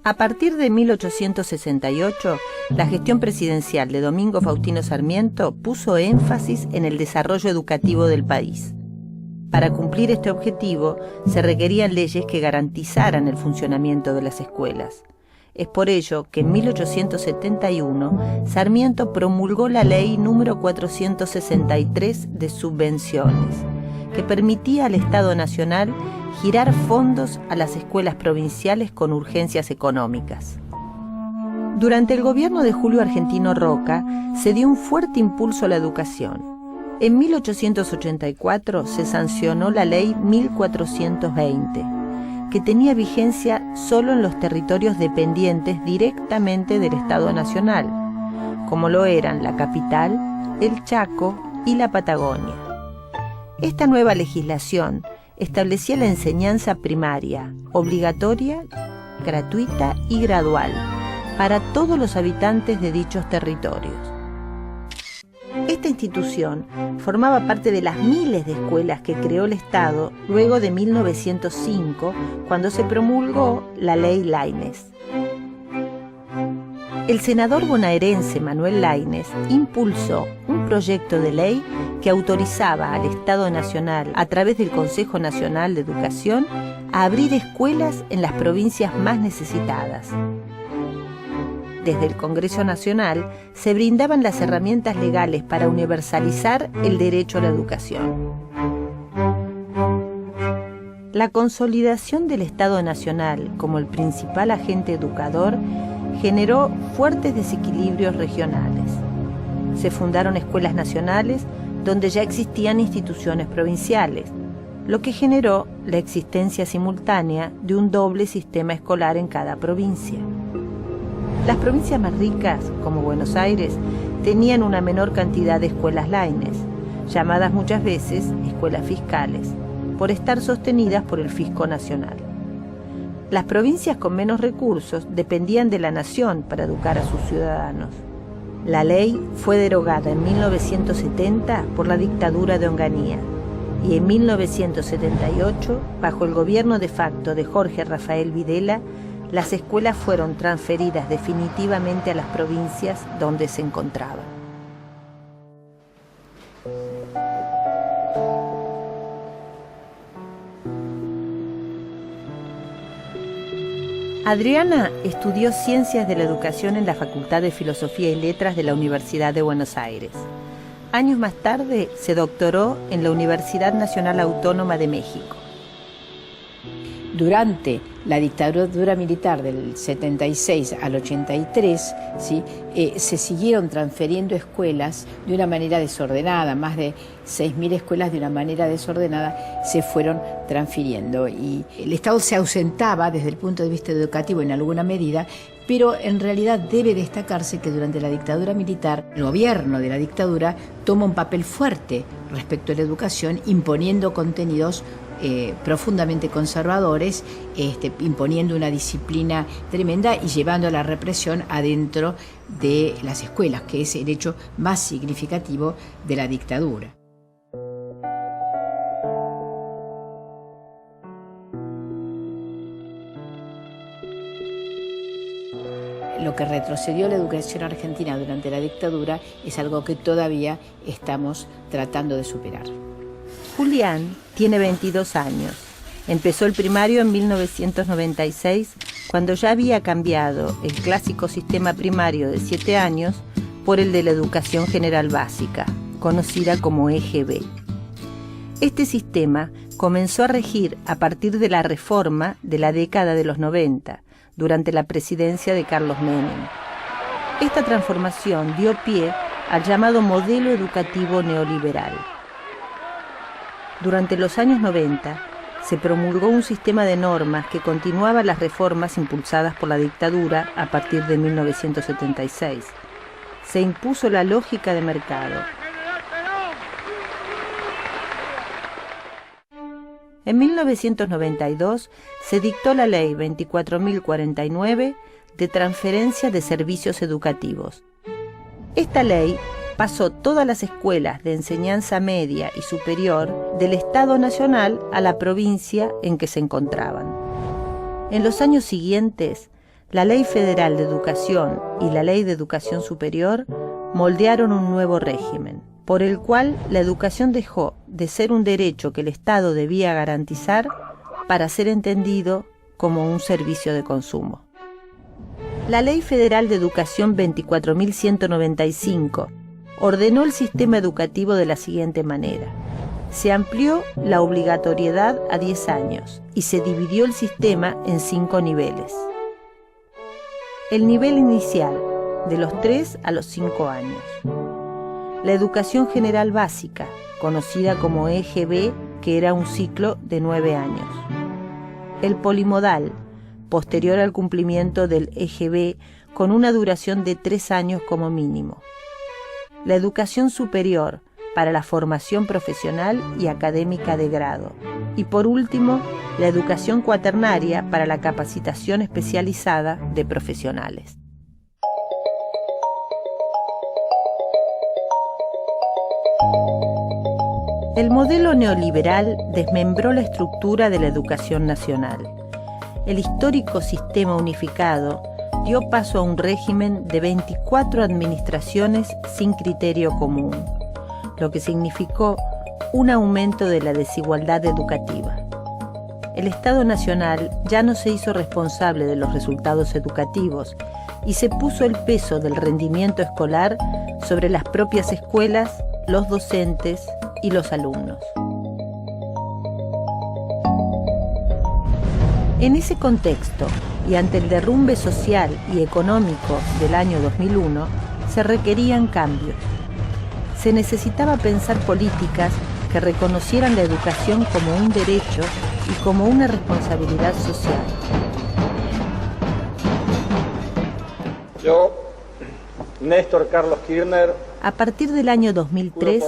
A partir de 1868, la gestión presidencial de Domingo Faustino Sarmiento puso énfasis en el desarrollo educativo del país. Para cumplir este objetivo, se requerían leyes que garantizaran el funcionamiento de las escuelas. Es por ello que en 1871 Sarmiento promulgó la Ley número 463 de subvenciones, que permitía al Estado Nacional girar fondos a las escuelas provinciales con urgencias económicas. Durante el gobierno de Julio Argentino Roca se dio un fuerte impulso a la educación. En 1884 se sancionó la Ley 1420, que tenía vigencia solo en los territorios dependientes directamente del Estado Nacional, como lo eran la capital, el Chaco y la Patagonia. Esta nueva legislación establecía la enseñanza primaria, obligatoria, gratuita y gradual, para todos los habitantes de dichos territorios. Esta institución formaba parte de las miles de escuelas que creó el Estado luego de 1905, cuando se promulgó la Ley Laínez. El senador bonaerense Manuel Laínez impulsó un proyecto de ley que autorizaba al Estado Nacional, a través del Consejo Nacional de Educación, a abrir escuelas en las provincias más necesitadas. Desde el Congreso Nacional se brindaban las herramientas legales para universalizar el derecho a la educación. La consolidación del Estado Nacional como el principal agente educador generó fuertes desequilibrios regionales. Se fundaron escuelas nacionales donde ya existían instituciones provinciales, lo que generó la existencia simultánea de un doble sistema escolar en cada provincia. Las provincias más ricas, como Buenos Aires, tenían una menor cantidad de escuelas Laínez, llamadas muchas veces escuelas fiscales, por estar sostenidas por el Fisco Nacional. Las provincias con menos recursos dependían de la nación para educar a sus ciudadanos. La ley fue derogada en 1970 por la dictadura de Onganía y en 1978, bajo el gobierno de facto de Jorge Rafael Videla, las escuelas fueron transferidas definitivamente a las provincias donde se encontraban. Adriana estudió Ciencias de la Educación en la Facultad de Filosofía y Letras de la Universidad de Buenos Aires. Años más tarde se doctoró en la Universidad Nacional Autónoma de México. Durante la dictadura militar del 76 al 83, ¿sí? Se siguieron transfiriendo escuelas de una manera desordenada, más de 6.000 escuelas de una manera desordenada se fueron transfiriendo y el Estado se ausentaba desde el punto de vista educativo en alguna medida, pero en realidad debe destacarse que durante la dictadura militar, el gobierno de la dictadura toma un papel fuerte respecto a la educación, imponiendo contenidos profundamente conservadores, imponiendo una disciplina tremenda y llevando la represión adentro de las escuelas, que es el hecho más significativo de la dictadura. Lo que retrocedió la educación argentina durante la dictadura es algo que todavía estamos tratando de superar. Julián tiene 22 años. Empezó el primario en 1996, cuando ya había cambiado el clásico sistema primario de 7 años por el de la educación general básica, conocida como EGB. Este sistema comenzó a regir a partir de la reforma de la década de los 90, durante la presidencia de Carlos Menem. Esta transformación dio pie al llamado modelo educativo neoliberal. Durante los años 90, se promulgó un sistema de normas que continuaba las reformas impulsadas por la dictadura a partir de 1976. Se impuso la lógica de mercado. En 1992 se dictó la Ley 24.049 de transferencia de servicios educativos. Esta ley pasó todas las escuelas de enseñanza media y superior del Estado Nacional a la provincia en que se encontraban. En los años siguientes, la Ley Federal de Educación y la Ley de Educación Superior moldearon un nuevo régimen, por el cual la educación dejó de ser un derecho que el Estado debía garantizar para ser entendido como un servicio de consumo. La Ley Federal de Educación 24.195 ordenó el sistema educativo de la siguiente manera. Se amplió la obligatoriedad a 10 años y se dividió el sistema en 5 niveles. El nivel inicial, de los 3 a los 5 años. La educación general básica, conocida como EGB, que era un ciclo de 9 años. El polimodal, posterior al cumplimiento del EGB, con una duración de 3 años como mínimo. La educación superior, para la formación profesional y académica de grado. Y por último, la educación cuaternaria para la capacitación especializada de profesionales. El modelo neoliberal desmembró la estructura de la educación nacional. El histórico sistema unificado dio paso a un régimen de 24 administraciones sin criterio común, lo que significó un aumento de la desigualdad educativa. El Estado Nacional ya no se hizo responsable de los resultados educativos y se puso el peso del rendimiento escolar sobre las propias escuelas, los docentes y los alumnos. En ese contexto, y ante el derrumbe social y económico del año 2001, se requerían cambios. Se necesitaba pensar políticas que reconocieran la educación como un derecho y como una responsabilidad social. Yo, Néstor Carlos Kirchner. A partir del año 2003,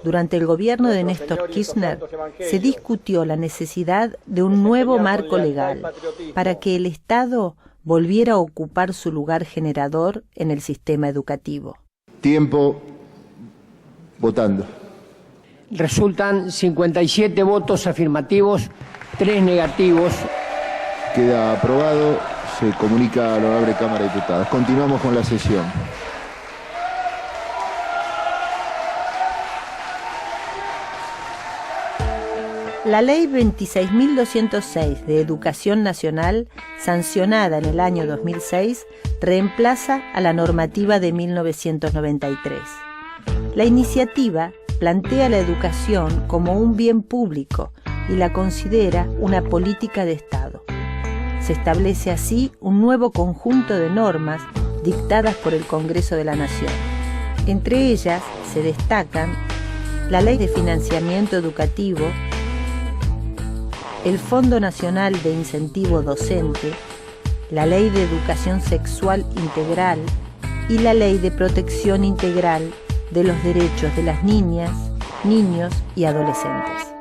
durante el gobierno de Néstor Kirchner, se discutió la necesidad de un nuevo marco legal para que el Estado volviera a ocupar su lugar generador en el sistema educativo. Tiempo votando. Resultan 57 votos afirmativos, 3 negativos. Queda aprobado. Se comunica a la honorable Cámara de Diputados. Continuamos con la sesión. La Ley 26.206 de Educación Nacional, sancionada en el año 2006, reemplaza a la normativa de 1993. La iniciativa plantea la educación como un bien público y la considera una política de Estado. Se establece así un nuevo conjunto de normas dictadas por el Congreso de la Nación. Entre ellas se destacan la Ley de Financiamiento Educativo, el Fondo Nacional de Incentivo Docente, la Ley de Educación Sexual Integral y la Ley de Protección Integral de los Derechos de las Niñas, Niños y Adolescentes.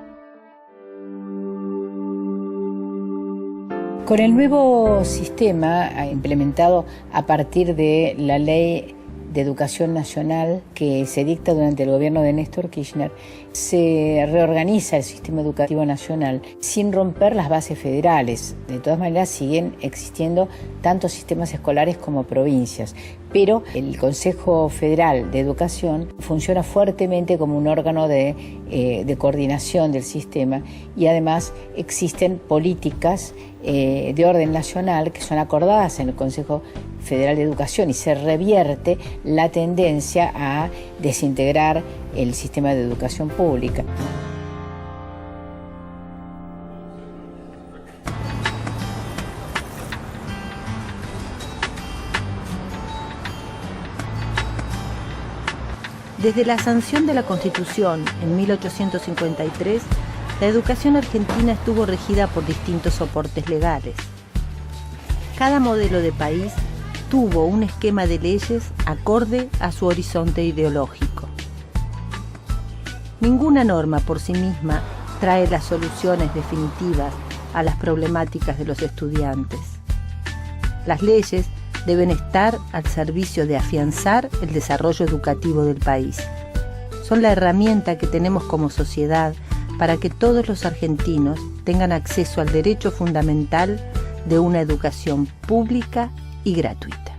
Con el nuevo sistema implementado a partir de la Ley de Educación Nacional que se dicta durante el gobierno de Néstor Kirchner, se reorganiza el sistema educativo nacional sin romper las bases federales. De todas maneras siguen existiendo tanto sistemas escolares como provincias, pero el Consejo Federal de Educación funciona fuertemente como un órgano de coordinación del sistema y además existen políticas de orden nacional que son acordadas en el Consejo Federal de Educación y se revierte la tendencia a desintegrar el sistema de educación pública. Desde la sanción de la Constitución en 1853, la educación argentina estuvo regida por distintos soportes legales. Cada modelo de país tuvo un esquema de leyes acorde a su horizonte ideológico. Ninguna norma por sí misma trae las soluciones definitivas a las problemáticas de los estudiantes. Las leyes deben estar al servicio de afianzar el desarrollo educativo del país. Son la herramienta que tenemos como sociedad para que todos los argentinos tengan acceso al derecho fundamental de una educación pública y gratuita.